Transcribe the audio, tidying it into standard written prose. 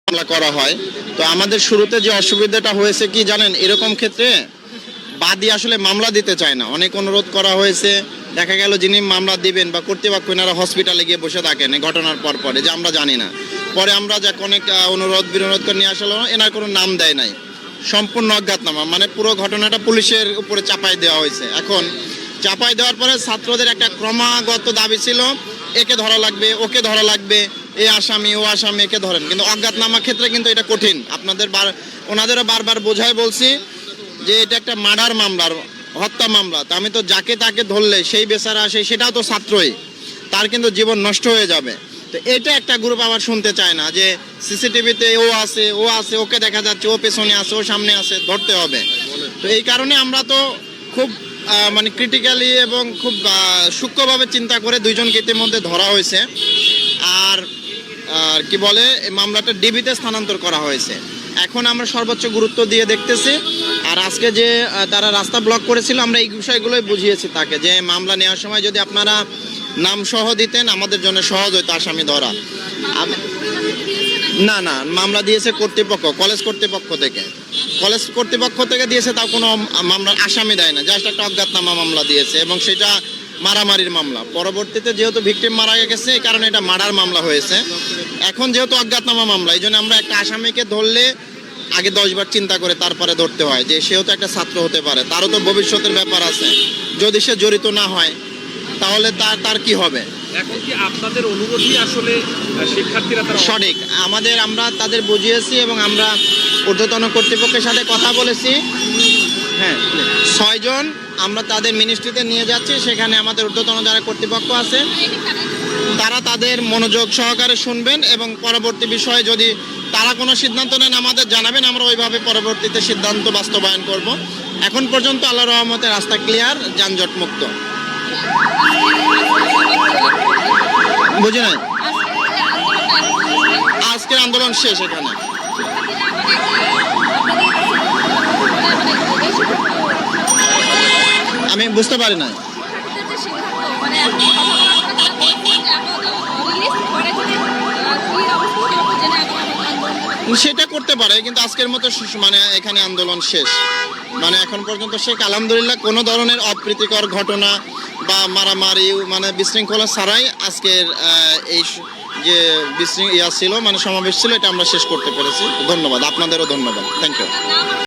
মামলা করা হয়। তো আমাদের শুরুতে যে অসুবিধাটা হয়েছে কি জানেন, এরকম ক্ষেত্রে বাদী আসলে মামলা দিতে চায় না। অনেক অনুরোধ করা হয়েছে, দেখা গেল যিনি মামলা দিবেন বা কর্তৃপক্ষ এনারা হসপিটালে গিয়ে বসে থাকেন এই ঘটনার পরে যে আমরা জানি না। পরে আমরা যাকে অনেক অনুরোধ বিনোরোধ করে নিয়ে আসলো, এনার কোনো নাম দেয় নাই, সম্পূর্ণ অজ্ঞাতনামা, মানে পুরো ঘটনাটা পুলিশের উপরে চাপাই দেওয়া হয়েছে। এখন চাপাই দেওয়ার পরে ছাত্রদের একটা ক্রমাগত দাবি ছিল একে ধরা লাগবে, ওকে ধরা লাগবে, এ আসামি ও আসামি, একে ধরেন। কিন্তু অজ্ঞাতনামা ক্ষেত্রে কিন্তু এটা কঠিন। ওনাদেরও বারবার বোঝাই বলছি যে এটা একটা মার্ডার মামলার, হত্যা মামলা। তা আমি তো যাকে তাকে ধরলে সেই বেচারা আসে, সেটাও তো ছাত্রই, তার কিন্তু জীবন নষ্ট হয়ে যাবে। তো এটা একটা গ্রুপ আবার শুনতে চায় না যে সিসিটিভিতে ও আছে, ওকে দেখা যাচ্ছে, ও পেছনে আছে, ও সামনে আছে, ধরতে হবে। তো এই কারণে আমরা তো খুব মানে ক্রিটিক্যালি এবং খুব সূক্ষ্মভাবে চিন্তা করে দুইজনকে ইতিমধ্যে ধরা হয়েছে। আর কি বলে, এই মামলাটা ডিবিতে স্থানান্তর করা হয়েছে। এখন আমরা সর্বোচ্চ গুরুত্ব দিয়ে দেখতেছি। আর আজকে যে তারা রাস্তা ব্লক করেছিল, আমরা এই বিষয়গুলোই বুঝিয়েছি তাকে যে মামলা নেওয়ার সময় যদি আপনারা নাম সহ দিতেন আমাদের জন্য সহজ হতো আসামি ধরা। না না, মামলা দিয়েছে কর্তৃপক্ষ, কলেজ কর্তৃপক্ষ থেকে দিয়েছে। তাও কোনো মামলার আসামি দেয় না, জাস্ট একটা অজ্ঞাতনামা মামলা দিয়েছে, এবং সেটা মারামারির মামলা। পরবর্তীতে যেহেতু ভিকটিম মারা গেছে, এই কারণে এটা মার্ডার মামলা হয়েছে। এখন যেহেতু অজ্ঞাতনামা মামলা, এই জন্য আমরা একটা আসামিকে ধরলে আগে 10 বার চিন্তা করে তারপরে ধরতে হয়, যে সেও তো একটা ছাত্র হতে পারে, তারও তো ভবিষ্যতের ব্যাপার আছে। যদি সে জড়িত না হয় তাহলে তার কি হবে? এখন কি আপনাদের অনুরোধই আসলে শিক্ষার্থীরা তারা সঠিক? আমরা তাদের বুঝিয়েছি এবং আমরা ঊর্ধ্বতন কর্তৃপক্ষের সাথে কথা বলেছি। হ্যাঁ, 6 জন আমরা তাদের মিনিস্ট্রিতে নিয়ে যাচ্ছি। সেখানে আমাদের ঊর্ধ্বতন যারা কর্তৃপক্ষ আছে তারা তাদের মনোযোগ সহকারে শুনবেন, এবং পরবর্তী বিষয়ে যদি তারা কোনো সিদ্ধান্ত নেন আমাদের জানাবেন, আমরা ওইভাবে পরবর্তীতে সিদ্ধান্ত বাস্তবায়ন করব। এখন পর্যন্ত আল্লাহর রহমতে রাস্তা ক্লিয়ার, যানজট মুক্ত। বুঝি নাই, আজকের আন্দোলন শেষ এখানে। আমি বুঝতে পারি না। সেটা করতে পারে, কিন্তু আজকের মতো মানে এখানে আন্দোলন শেষ। মানে এখন পর্যন্ত শেখ আলহামদুলিল্লাহ কোনো ধরনের অপ্রীতিকর ঘটনা বা মারামারি মানে বিশৃঙ্খলা ছাড়াই আজকের এই যে ছিল, মানে সমাবেশ ছিল, এটা আমরা শেষ করতে পেরেছি। ধন্যবাদ, আপনাদেরও ধন্যবাদ, থ্যাংক ইউ।